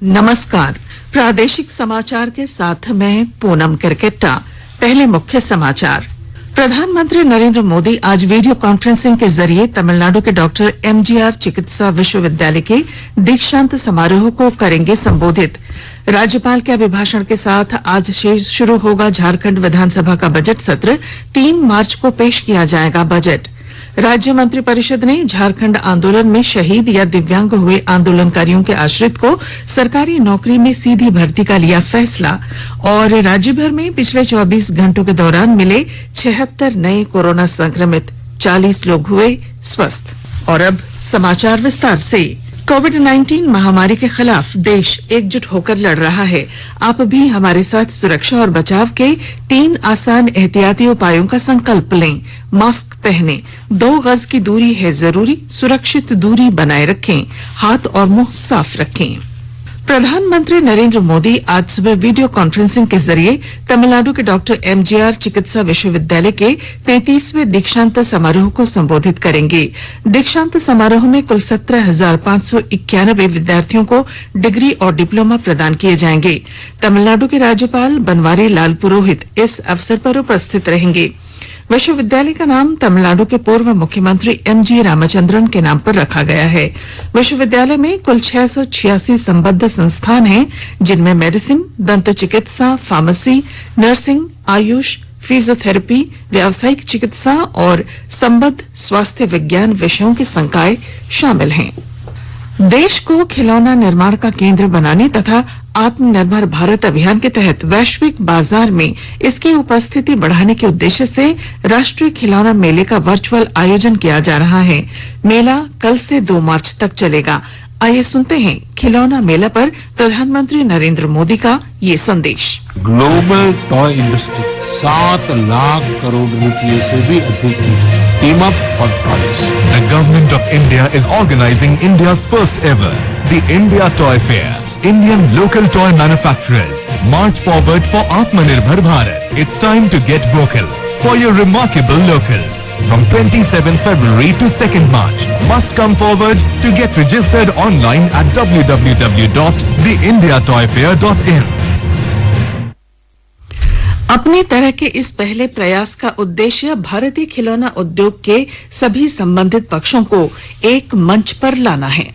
नमस्कार। प्रादेशिक समाचार के साथ मैं पूनम करकेट्टा। पहले मुख्य समाचार। प्रधानमंत्री नरेंद्र मोदी आज वीडियो कॉन्फ्रेंसिंग के जरिए तमिलनाडु के डॉक्टर एमजीआर चिकित्सा विश्वविद्यालय के दीक्षांत समारोह को करेंगे संबोधित। राज्यपाल के अभिभाषण के साथ आज से शुरू होगा झारखंड विधानसभा का बजट सत्र। 3 मार्च को पेश किया जाएगा बजट। राज्य मंत्रिपरिषद ने झारखंड आंदोलन में शहीद या दिव्यांग हुए आंदोलनकारियों के आश्रित को सरकारी नौकरी में सीधी भर्ती का लिया फैसला। और राज्य भर में पिछले 24 घंटों के दौरान मिले 76 नए कोरोना संक्रमित, 40 लोग हुए स्वस्थ। और अब समाचार विस्तार से। कोविड-19 महामारी के खिलाफ देश एकजुट होकर लड़ रहा है। आप भी हमारे साथ सुरक्षा और बचाव के 3 आसान एहतियाती उपायों का संकल्प लें। मास्क पहनें, 2 गज की दूरी है जरूरी, सुरक्षित दूरी बनाए रखें, हाथ और मुंह साफ रखें। प्रधानमंत्री नरेंद्र मोदी आज सुबह वीडियो कॉन्फ्रेंसिंग के जरिए तमिलनाडु के डॉक्टर एमजीआर चिकित्सा विश्वविद्यालय के 33वें दीक्षांत समारोह को संबोधित करेंगे। दीक्षांत समारोह में कुल 17,591 विद्यार्थियों को डिग्री और डिप्लोमा प्रदान किए जाएंगे। तमिलनाडु के राज्यपाल बनवारी लाल पुरोहित इस अवसर पर उपस्थित रहेंगे। विश्वविद्यालय का नाम तमिलनाडु के पूर्व मुख्यमंत्री एमजी रामचंद्रन के नाम पर रखा गया है। विश्वविद्यालय में कुल 686 संबद्ध संस्थान हैं, जिनमें मेडिसिन, दंत चिकित्सा, फार्मेसी, नर्सिंग, आयुष, फिजियोथेरेपी, व्यावसायिक चिकित्सा और संबद्ध स्वास्थ्य विज्ञान विषयों के संकाय शामिल हैं। देश को खिलौना निर्माण का केंद्र बनाने तथा आत्मनिर्भर भारत अभियान के तहत वैश्विक बाजार में इसकी उपस्थिति बढ़ाने के उद्देश्य से राष्ट्रीय खिलौना मेले का वर्चुअल आयोजन किया जा रहा है। मेला कल से 2 मार्च तक चलेगा। आइए सुनते हैं खिलौना मेला पर प्रधानमंत्री नरेंद्र मोदी का ये संदेश। Global toy industry 7 lakh crore रुपए से भी अधिक की है। Team up for toys. The Government of India is organizing India's first ever, the India Toy Fair. Indian local toy manufacturers march forward for Atmanirbhar Bharat. It's time to get vocal for your remarkable local. From 27th February to 2nd March, must come forward to get registered online at www.theindiatoyfair.in. अपनी तरह के इस पहले प्रयास का उद्देश्य भारतीय खिलौना उद्योग के सभी संबंधित पक्षों को एक मंच पर लाना है।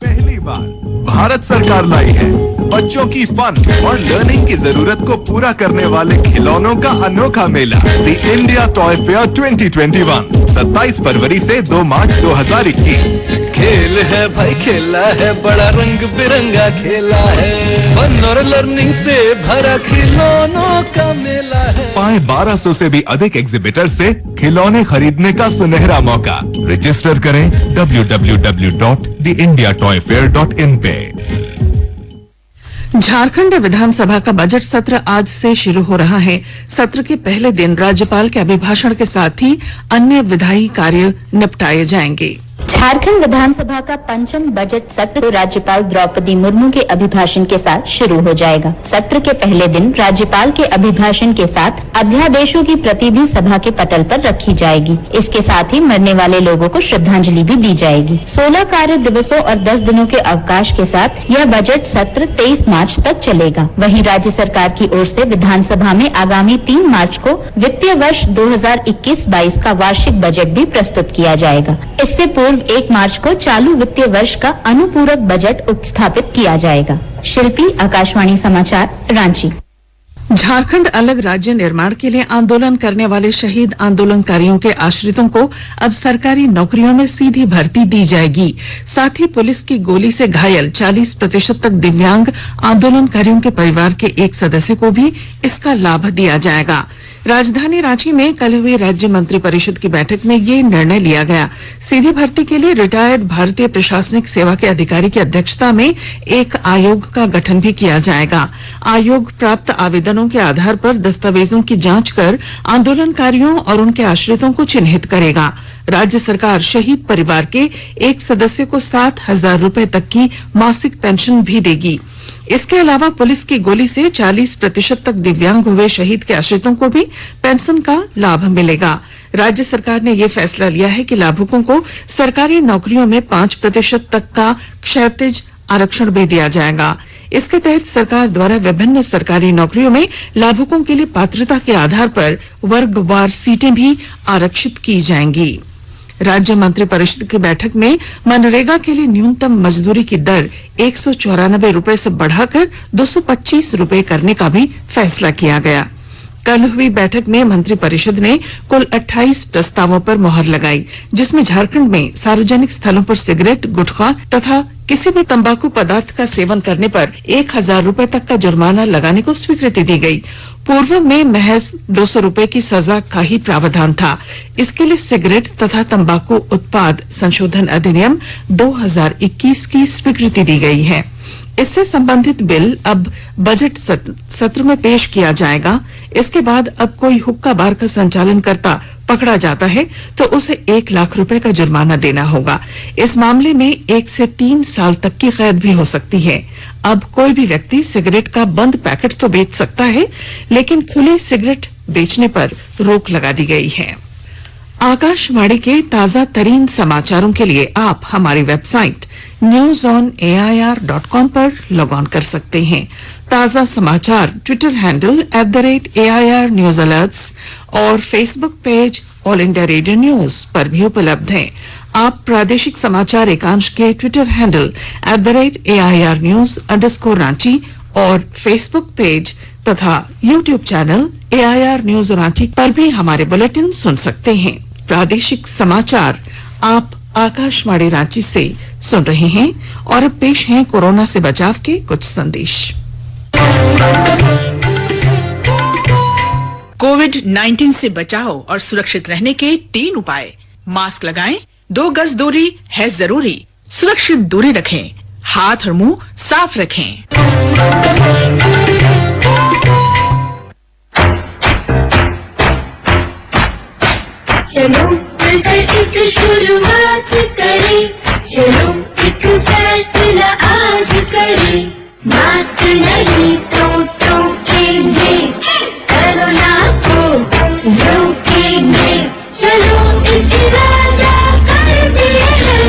पहली बार भारत सरकार लाई है बच्चों की फन और लर्निंग की जरूरत को पूरा करने वाले खिलौनों का अनोखा मेला द इंडिया टॉय फेयर 2021 27 फरवरी से 2 मार्च 2021। खेल है भाई, खेला है, बड़ा रंग बिरंगा खेला है, फन और लर्निंग से भरा खिलौनों का मेला है। पाए 1200 से भी अधिक एग्जिबिटर से खिलौने खरीदने का सुनहरा मौका। रजिस्टर करें www.theindiatoyfair.in पे। झारखंड विधानसभा का बजट सत्र आज से शुरू हो रहा है। सत्र के पहले दिन राज्यपाल के अभिभाषण के साथ ही अन्य विधायी कार्य निपटाए जाएंगे। झारखंड विधानसभा का 5वां बजट सत्र राज्यपाल द्रौपदी मुर्मू के अभिभाषण के साथ शुरू हो जाएगा। सत्र के पहले दिन राज्यपाल के अभिभाषण के साथ अध्यादेशों की प्रति भी सभा के पटल पर रखी जाएगी। इसके साथ ही मरने वाले लोगों को श्रद्धांजलि भी दी जाएगी। 16 कार्य दिवसों और 10 दिनों के अवकाश के साथ यह बजट सत्र 23 मार्च तक चलेगा। वहीं राज्य सरकार की ओर से विधानसभा में आगामी 3 मार्च को वित्तीय वर्ष 2021-22 का वार्षिक बजट भी प्रस्तुत किया जाएगा। इससे पूर्व 1 मार्च को चालू वित्तीय वर्ष का अनुपूरक बजट उपस्थापित किया जाएगा। शिल्पी, आकाशवाणी समाचार, रांची। झारखंड अलग राज्य निर्माण के लिए आंदोलन करने वाले शहीद आंदोलनकारियों के आश्रितों को अब सरकारी नौकरियों में सीधी भर्ती दी जाएगी। साथ ही पुलिस की गोली से घायल 40% तक दिव्यांग आंदोलनकारियों के परिवार के एक सदस्य को भी इसका लाभ दिया जाएगा। राजधानी रांची में कल हुई राज्य मंत्रिपरिषद की बैठक में ये निर्णय लिया गया। सीधी भर्ती के लिए रिटायर्ड भारतीय प्रशासनिक सेवा के अधिकारी की अध्यक्षता में एक आयोग का गठन भी किया जाएगा। आयोग प्राप्त आवेदनों के आधार पर दस्तावेजों की जांच कर आंदोलनकारियों और उनके आश्रितों को चिन्हित करेगा। राज्य सरकार शहीद परिवार के एक सदस्य को 7,000 रुपए तक की मासिक पेंशन भी देगी। इसके अलावा पुलिस की गोली से 40% तक दिव्यांग हुए शहीद के आश्रितों को भी पेंशन का लाभ मिलेगा। राज्य सरकार ने यह फैसला लिया है कि लाभुकों को सरकारी नौकरियों में 5% तक का क्षैतिज आरक्षण भी दिया जाएगा। इसके तहत सरकार द्वारा विभिन्न सरकारी नौकरियों में लाभुकों के लिए पात्रता के आधार पर वर्गवार सीटें भी आरक्षित की जाएंगी। राज्य मंत्रिपरिषद की बैठक में मनरेगा के लिए न्यूनतम मजदूरी की दर 194 रुपए से बढ़ाकर 225 रुपए करने का भी फैसला किया गया। कल हुई बैठक में मंत्रिपरिषद ने कुल 28 प्रस्तावों पर मुहर लगाई, जिसमें झारखंड में सार्वजनिक स्थलों पर सिगरेट, गुटखा तथा किसी भी तंबाकू पदार्थ का सेवन करने पर 1000 रुपए तक का जुर्माना लगाने को स्वीकृति दी गई। पूर्व में महज 200 रुपए की सजा का ही प्रावधान था। इसके लिए सिगरेट तथा तंबाकू उत्पाद संशोधन अधिनियम 2021 की स्वीकृति दी गई है। इससे संबंधित बिल अब बजट सत्र में पेश किया जाएगा। इसके बाद अब कोई हुक्का बार का संचालन करता पकड़ा जाता है तो उसे 1 लाख रुपए का जुर्माना देना होगा। इस मामले में 1 से 3 साल तक की कैद भी हो सकती है। अब कोई भी व्यक्ति सिगरेट का बंद पैकेट तो बेच सकता है, लेकिन खुली सिगरेट बेचने पर रोक लगा दी गई है। आकाशवाणी के ताजा तरीन समाचारों के लिए आप हमारी वेबसाइट newsonair.com पर लॉग ऑन कर सकते हैं। ताजा समाचार Twitter handle @AIR News Alerts और Facebook page all India radio news पर भी उपलब्ध हैं। आप प्रादेशिक समाचार एकांश के ट्विटर हैंडल @AIR News_Ranchi और फेसबुक पेज तथा YouTube channel AIR News Ranchi पर भी हमारे बुलेटिन सुन सकते हैं। प्रादेशिक समाचार आप आकाशवाणी रांची से सुन रहे हैं और अब पेश हैं कोरोना से बचाव के कुछ संदेश। कोविड-19 से बचाव और सुरक्षित रहने के 3 उपाय। मास्क लगाएं, 2 गज दूरी है जरूरी, सुरक्षित दूरी रखें, हाथ और मुंह साफ रखें। चलो मिलकर एक शुरुआत करें, चलो एक फैसला आज करें, मास्क नहीं तो टोकेंगे, कोरोना को रोकेंगे, चलो एक वादा करते हैं,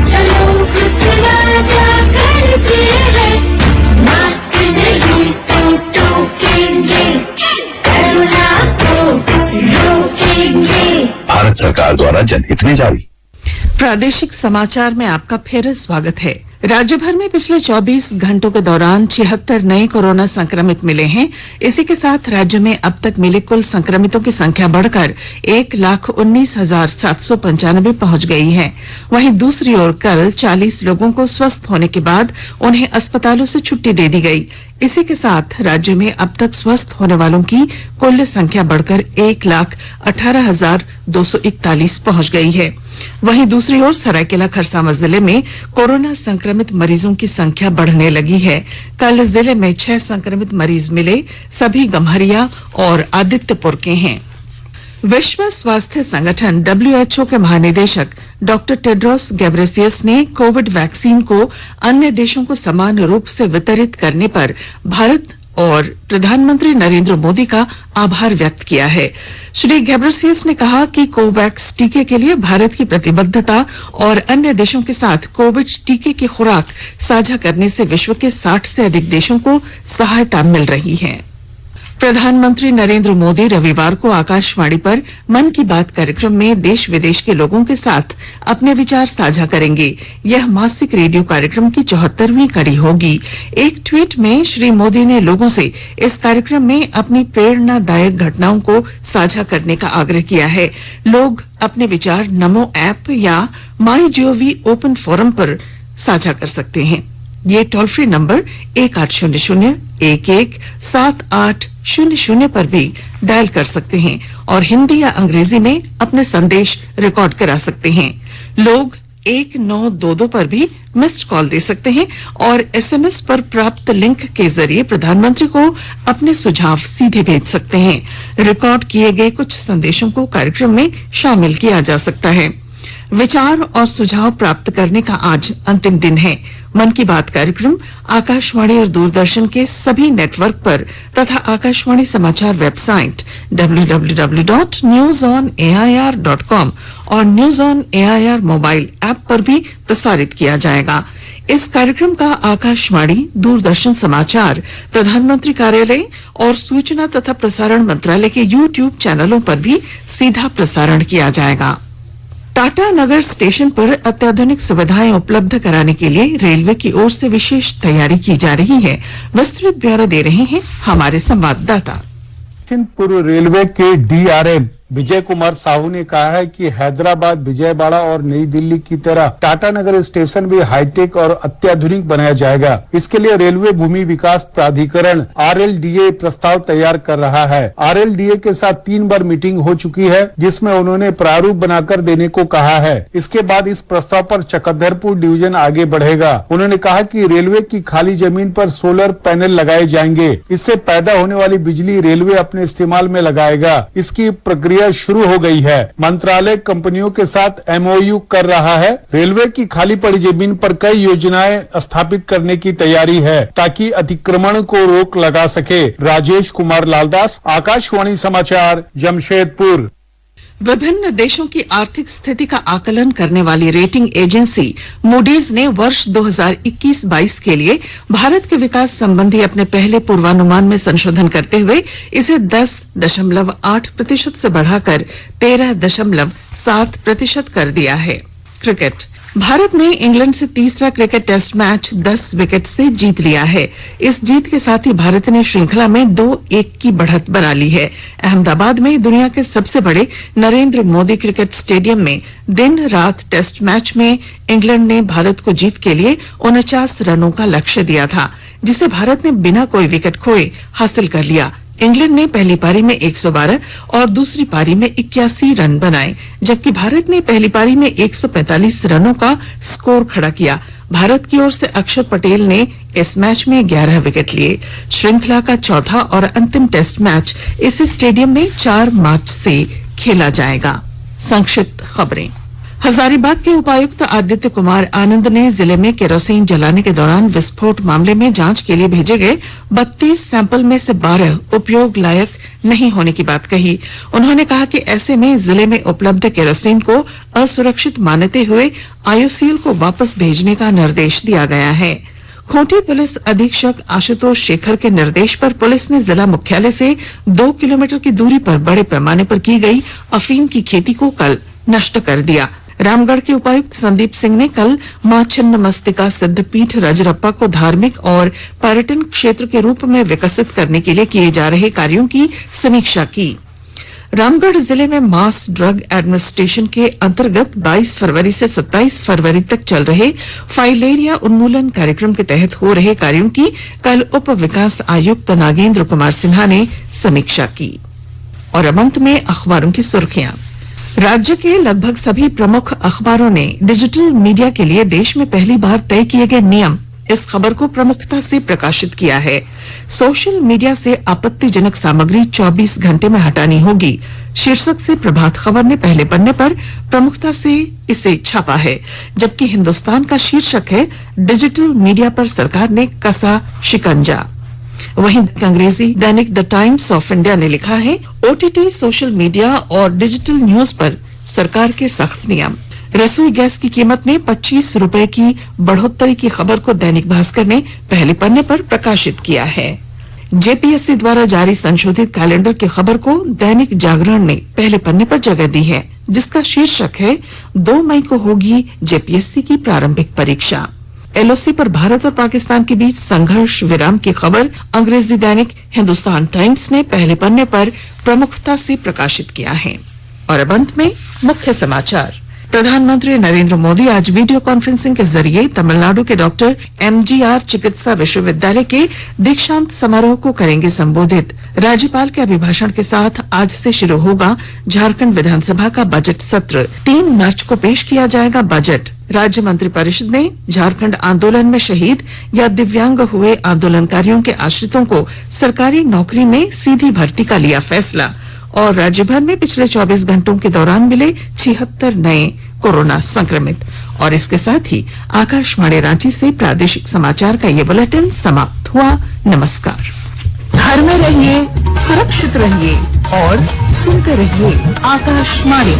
चलो कुछ वादा करते हैं, मास्क नहीं तो टोकेंगे, कोरोना को रोकेंगे। भारत सरकार द्वारा जनहित में जारी। प्रादेशिक समाचार में आपका फिर स्वागत है। राज्य भर में पिछले 24 घंटों के दौरान 76 नए कोरोना संक्रमित मिले हैं। इसी के साथ राज्य में अब तक मिले कुल संक्रमितों की संख्या बढ़कर 1,19,795 पहुंच गई है। वहीं दूसरी ओर कल 40 लोगों को स्वस्थ होने के बाद उन्हें अस्पतालों से छुट्टी दे दी गई। इसी के साथ राज्य में अब तक स्वस्थ होने वालों की कुल संख्या बढ़कर 1,18,241 पहुंच गई है। वहीं दूसरी ओर सरायकेला खरसावां जिले में कोरोना संक्रमित मरीजों की संख्या बढ़ने लगी है। कल जिले में 6 संक्रमित मरीज मिले, सभी गम्हरिया और आदित्यपुर के हैं। विश्व स्वास्थ्य संगठन WHO के महानिदेशक डॉक्टर टेड्रोस गैब्रेसियस ने कोविड वैक्सीन को अन्य देशों को समान रूप से वितरित करने पर भारत और प्रधानमंत्री नरेंद्र मोदी का आभार व्यक्त किया है। श्री गैब्रेसियस ने कहा कि कोवैक्स टीके के लिए भारत की प्रतिबद्धता और अन्य देशों के साथ कोविड टीके की खुराक साझा करने से विश्व के 60 से अधिक देशों को सहायता मिल रही है। प्रधानमंत्री नरेंद्र मोदी रविवार को आकाशवाणी पर मन की बात कार्यक्रम में देश विदेश के लोगों के साथ अपने विचार साझा करेंगे। यह मासिक रेडियो कार्यक्रम की 74वीं कड़ी होगी। एक ट्वीट में श्री मोदी ने लोगों से इस कार्यक्रम में अपनी प्रेरणादायक घटनाओं को साझा करने का आग्रह किया है। लोग अपने विचार नमो ऐप या MyGov ओपन फोरम पर साझा कर सकते हैं। ये टोल फ्री नंबर 1800-11-7800 पर भी डायल कर सकते हैं और हिंदी या अंग्रेजी में अपने संदेश रिकॉर्ड करा सकते हैं। लोग 1922 पर भी मिस्ड कॉल दे सकते हैं और SMS पर प्राप्त लिंक के जरिए प्रधानमंत्री को अपने सुझाव सीधे भेज सकते हैं। रिकॉर्ड किए गए कुछ संदेशों को कार्यक्रम में शामिल किया जा सकता है। विचार और सुझाव प्राप्त करने का आज अंतिम दिन है। मन की बात कार्यक्रम आकाशवाणी और दूरदर्शन के सभी नेटवर्क पर तथा आकाशवाणी समाचार वेबसाइट www.newsonair.com और news on AIR mobile app पर भी प्रसारित किया जाएगा। इस कार्यक्रम का आकाशवाणी, दूरदर्शन समाचार, प्रधानमंत्री कार्यालय और सूचना तथा प्रसारण मंत्रालय के YouTube चैनलों पर भी सीधा प्रसारण किया जाएगा। टाटा नगर स्टेशन पर अत्याधुनिक सुविधाएं उपलब्ध कराने के लिए रेलवे की ओर से विशेष तैयारी की जा रही है। विस्तृत ब्यौरा दे रहे हैं हमारे संवाददाता। दक्षिण पूर्व रेलवे के DRM विजय कुमार साहू ने कहा है कि हैदराबाद, विजयवाड़ा और नई दिल्ली की तरह टाटा नगर स्टेशन भी हाईटेक और अत्याधुनिक बनाया जाएगा। इसके लिए रेलवे भूमि विकास प्राधिकरण RLDA प्रस्ताव तैयार कर रहा है। RLDA के साथ 3 बार मीटिंग हो चुकी है, जिसमें उन्होंने प्रारूप बनाकर देने को कहा है। इसके बाद इस प्रस्ताव पर चक्रधरपुर डिवीजन आगे बढ़ेगा। उन्होंने कहा कि रेलवे की खाली जमीन पर सोलर पैनल लगाए जाएंगे। इससे पैदा होने वाली बिजली रेलवे अपने इस्तेमाल में लगाएगा। इसकी प्रक्रिया शुरू हो गई है। मंत्रालय कंपनियों के साथ MOU कर रहा है। रेलवे की खाली पड़ी जमीन पर कई योजनाएं स्थापित करने की तैयारी है ताकि अतिक्रमण को रोक लगा सके। राजेश कुमार लालदास, आकाशवाणी समाचार, जमशेदपुर। विभिन्न देशों की आर्थिक स्थिति का आकलन करने वाली रेटिंग एजेंसी मूडीज ने वर्ष 2021-22 के लिए भारत के विकास संबंधी अपने पहले पूर्वानुमान में संशोधन करते हुए इसे 10.8% से बढ़ाकर 13.7% कर दिया है। क्रिकेट। भारत ने इंग्लैंड से तीसरा क्रिकेट टेस्ट मैच 10 विकेट से जीत लिया है। इस जीत के साथ ही भारत ने श्रृंखला में 2-1 की बढ़त बना ली है। अहमदाबाद में दुनिया के सबसे बड़े नरेंद्र मोदी क्रिकेट स्टेडियम में दिन रात टेस्ट मैच में इंग्लैंड ने भारत को जीत के लिए 49 रनों का लक्ष्य दिया था, जिसे भारत ने बिना कोई विकेट खोए हासिल कर लिया। इंग्लैंड ने पहली पारी में 112 और दूसरी पारी में 81 रन बनाए, जबकि भारत ने पहली पारी में 145 रनों का स्कोर खड़ा किया। भारत की ओर से अक्षर पटेल ने इस मैच में 11 विकेट लिए। श्रृंखला का चौथा और अंतिम टेस्ट मैच इस स्टेडियम में 4 मार्च से खेला जाएगा। संक्षिप्त खबरें। हजारीबाग के उपायुक्त आदित्य कुमार आनंद ने जिले में केरोसिन जलाने के दौरान विस्फोट मामले में जांच के लिए भेजे गए 32 सैंपल में से 12 उपयोग लायक नहीं होने की बात कही। उन्होंने कहा कि ऐसे में जिले में उपलब्ध केरोसिन को असुरक्षित मानते हुए IOCL को वापस भेजने का निर्देश दिया गया है। खूंटी पुलिस अधीक्षक आशुतोष शेखर के निर्देश पर पुलिस ने जिला मुख्यालय से 2 किलोमीटर की दूरी पर बड़े पैमाने पर की गई अफीम की खेती को कल नष्ट कर दिया। रामगढ़ के उपायुक्त संदीप सिंह ने कल मां छिन्नमस्तिका सिद्धपीठ रजरप्पा को धार्मिक और पर्यटन क्षेत्र के रूप में विकसित करने के लिए किए जा रहे कार्यों की समीक्षा की। रामगढ़ जिले में मास ड्रग एडमिनिस्ट्रेशन के अंतर्गत 22 फरवरी से 27 फरवरी तक चल रहे फाइलेरिया उन्मूलन कार्यक्रम के तहत हो रहे कार्यों की कल उप विकास आयुक्त नागेंद्र कुमार सिन्हा ने समीक्षा की। और अब अंत में अखबारों की सुर्खियां। राज्य के लगभग सभी प्रमुख अखबारों ने डिजिटल मीडिया के लिए देश में पहली बार तय किए गए नियम, इस खबर को प्रमुखता से प्रकाशित किया है। सोशल मीडिया से आपत्तिजनक सामग्री 24 घंटे में हटानी होगी, शीर्षक से प्रभात खबर ने पहले पन्ने पर प्रमुखता से इसे छापा है, जबकि हिंदुस्तान का शीर्षक है डिजिटल मीडिया पर सरकार ने कसा शिकंजा। वहीं अंग्रेजी दैनिक द टाइम्स ऑफ इंडिया ने लिखा है OTT, सोशल मीडिया और डिजिटल न्यूज पर सरकार के सख्त नियम। रसोई गैस की कीमत में 25 रुपए की बढ़ोतरी की खबर को दैनिक भास्कर ने पहले पन्ने पर प्रकाशित किया है। JPSC द्वारा जारी संशोधित कैलेंडर की खबर को दैनिक जागरण ने पहले पन्ने पर जगह दी है, जिसका शीर्षक है 2 मई को होगी JPSC की प्रारंभिक परीक्षा। LOC पर भारत और पाकिस्तान के बीच संघर्ष विराम की खबर अंग्रेजी दैनिक हिंदुस्तान टाइम्स ने पहले पन्ने पर प्रमुखता से प्रकाशित किया है। और अब अंत में मुख्य समाचार। प्रधानमंत्री नरेंद्र मोदी आज वीडियो कॉन्फ्रेंसिंग के जरिए तमिलनाडु के डॉक्टर MGR चिकित्सा विश्वविद्यालय के दीक्षांत समारोह को करेंगे संबोधित। राज्यपाल के अभिभाषण के साथ आज से शुरू होगा झारखंड विधानसभा का बजट सत्र। 3 मार्च को पेश किया जाएगा बजट। राज्य मंत्रिपरिषद ने झारखंड आंदोलन में शहीद या दिव्यांग हुए आंदोलनकारियों के आश्रितों को सरकारी नौकरी में सीधी भर्ती का लिया फैसला। और राज्य भर में पिछले 24 घंटों के दौरान मिले 76 नए कोरोना संक्रमित। और इसके साथ ही आकाशवाणी रांची से प्रादेशिक समाचार का ये बुलेटिन समाप्त हुआ। नमस्कार। घर में रहिए, सुरक्षित रहिए और सुनते रहिए आकाशवाणी।